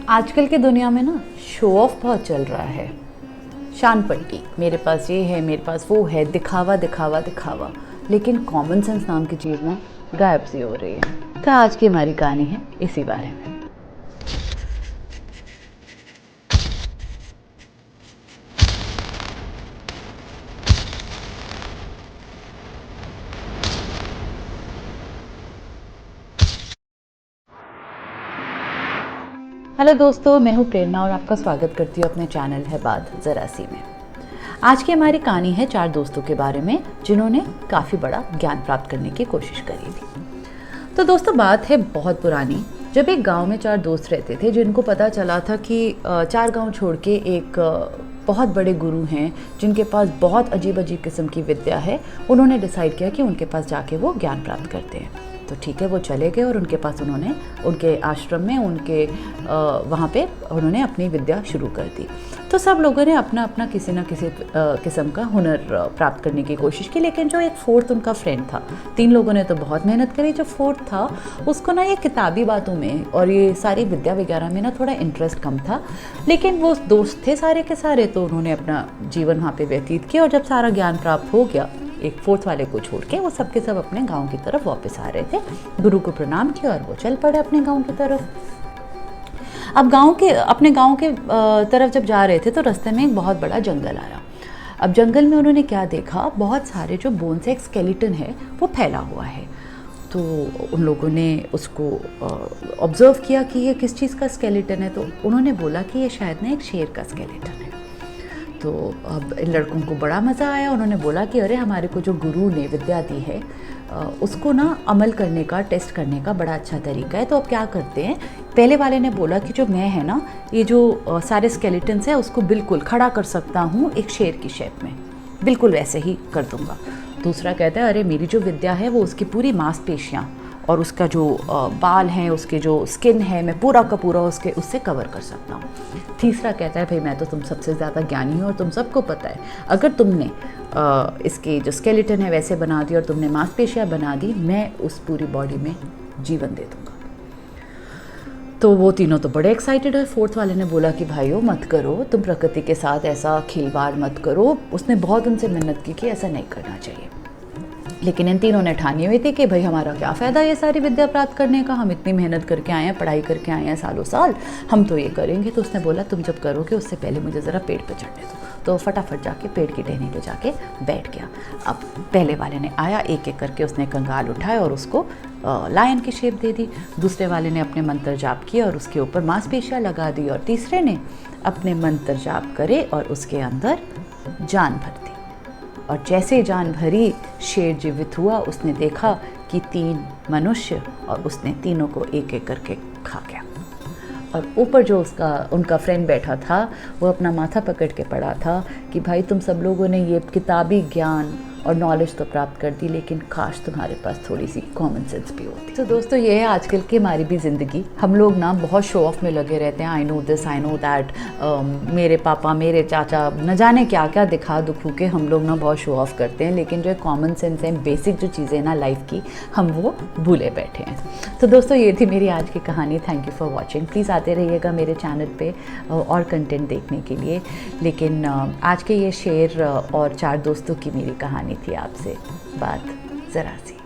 आजकल की दुनिया में ना शो ऑफ बहुत चल रहा है। शान पट्टी, मेरे पास ये है, मेरे पास वो है, दिखावा दिखावा दिखावा। लेकिन कॉमन सेंस नाम की चीज़ ना गायब सी हो रही है। तो आज की हमारी कहानी है इसी बारे में। हेलो दोस्तों, मैं हूँ प्रेरणा और आपका स्वागत करती हूँ अपने चैनल है बात ज़रा सी में। आज की हमारी कहानी है 4 दोस्तों के बारे में जिन्होंने काफ़ी बड़ा ज्ञान प्राप्त करने की कोशिश करी थी। तो दोस्तों, बात है बहुत पुरानी, जब एक गांव में 4 दोस्त रहते थे जिनको पता चला था कि 4 गांव छोड़ के एक बहुत बड़े गुरु हैं जिनके पास बहुत अजीब अजीब किस्म की विद्या है। उन्होंने डिसाइड किया कि उनके पास जाके वो ज्ञान प्राप्त करते हैं। तो ठीक है, वो चले गए और उनके पास उन्होंने उनके आश्रम में वहाँ पे उन्होंने अपनी विद्या शुरू कर दी। तो सब लोगों ने अपना अपना किसी न किसी किस्म का हुनर प्राप्त करने की कोशिश की। लेकिन जो एक फोर्थ उनका फ्रेंड था, 3 लोगों ने तो बहुत मेहनत करी, जो फोर्थ था उसको ना ये किताबी बातों में और ये सारी विद्या वगैरह में ना थोड़ा इंटरेस्ट कम था। लेकिन वो दोस्त थे सारे के सारे, तो उन्होंने अपना जीवन वहाँ पे व्यतीत किया। और जब सारा ज्ञान प्राप्त हो गया, एक फोर्थ वाले को छोड़ के वो सब के सब अपने गांव की तरफ वापस आ रहे थे। गुरु को प्रणाम किया और वो चल पड़े अपने गांव की तरफ। अब अपने गांव के तरफ जब जा रहे थे तो रास्ते में एक बहुत बड़ा जंगल आया। अब जंगल में उन्होंने क्या देखा, बहुत सारे जो बोन से एक स्केलेटन है वो फैला हुआ है। तो उन लोगों ने उसको ऑब्जर्व किया कि ये किस चीज़ का स्केलेटन है। तो उन्होंने बोला कि ये शायद ना एक शेर का स्केलेटन है। तो अब इन लड़कों को बड़ा मज़ा आया। उन्होंने बोला कि अरे, हमारे को जो गुरु ने विद्या दी है उसको ना अमल करने का, टेस्ट करने का बड़ा अच्छा तरीका है। तो अब क्या करते हैं, पहले वाले ने बोला कि जो मैं है ना, ये जो सारे स्केलेटन्स है उसको बिल्कुल खड़ा कर सकता हूँ एक शेर की शेप में, बिल्कुल वैसे ही कर दूँगा। दूसरा कहता है अरे, मेरी जो विद्या है वो उसकी पूरी मांसपेशियाँ और उसका जो बाल हैं, उसके जो स्किन है, मैं पूरा का पूरा उससे कवर कर सकता हूँ। तीसरा कहता है भाई, मैं तो तुम सबसे ज़्यादा ज्ञानी हूँ और तुम सबको पता है, अगर तुमने इसकी जो स्केलेटन है वैसे बना दी और तुमने मांसपेशियाँ बना दी, मैं उस पूरी बॉडी में जीवन दे दूँगा। तो वो तीनों तो बड़े एक्साइटेड है। फोर्थ वाले ने बोला कि भाइयों मत करो, तुम प्रकृति के साथ ऐसा खिलवाड़ मत करो। उसने बहुत उनसे मिन्नत की कि ऐसा नहीं करना चाहिए। लेकिन इन तीनों ने ठानी हुई थी कि भाई हमारा क्या फ़ायदा ये सारी विद्या प्राप्त करने का, हम इतनी मेहनत करके आए हैं, पढ़ाई करके आए हैं सालों साल, हम तो ये करेंगे। तो उसने बोला तुम जब करोगे उससे पहले मुझे ज़रा पेड़ पे चढ़ने दो। तो फटाफट जाके पेड़ की टहनी पे जाके बैठ गया। अब पहले वाले ने आया, एक एक करके उसने कंगाल उठाया और उसको लायन की शेप दे दी। दूसरे वाले ने अपने मंत्र जाप किया और उसके ऊपर मांसपेशियाँ लगा दी। और तीसरे ने अपने मंत्र जाप करे और उसके अंदर जान भर दी। और जैसे जान भरी, शेर जीवित हुआ। उसने देखा कि 3 मनुष्य, और उसने तीनों को एक एक करके खा गया। और ऊपर जो उनका फ्रेंड बैठा था, वो अपना माथा पकड़ के पड़ा था कि भाई तुम सब लोगों ने ये किताबी ज्ञान और नॉलेज तो प्राप्त कर दी, लेकिन काश तुम्हारे पास थोड़ी सी कॉमन सेंस भी होती। तो दोस्तों, ये है आजकल की हमारी भी ज़िंदगी। हम लोग ना बहुत शो ऑफ में लगे रहते हैं। I know this, I know that. मेरे पापा, मेरे चाचा, न जाने क्या क्या दिखा दुखू के हम लोग ना बहुत शो ऑफ करते हैं। लेकिन जो कॉमन सेंस है, बेसिक जो चीज़ें ना लाइफ की, हम वो भूले बैठे हैं। तो दोस्तों, ये थी मेरी आज की कहानी। Thank you for watching. Please आते रहिएगा मेरे चैनल पे और कंटेंट देखने के लिए। लेकिन आज के ये शेर और 4 दोस्तों की मेरी कहानी थी आपसे बात ज़रा सी।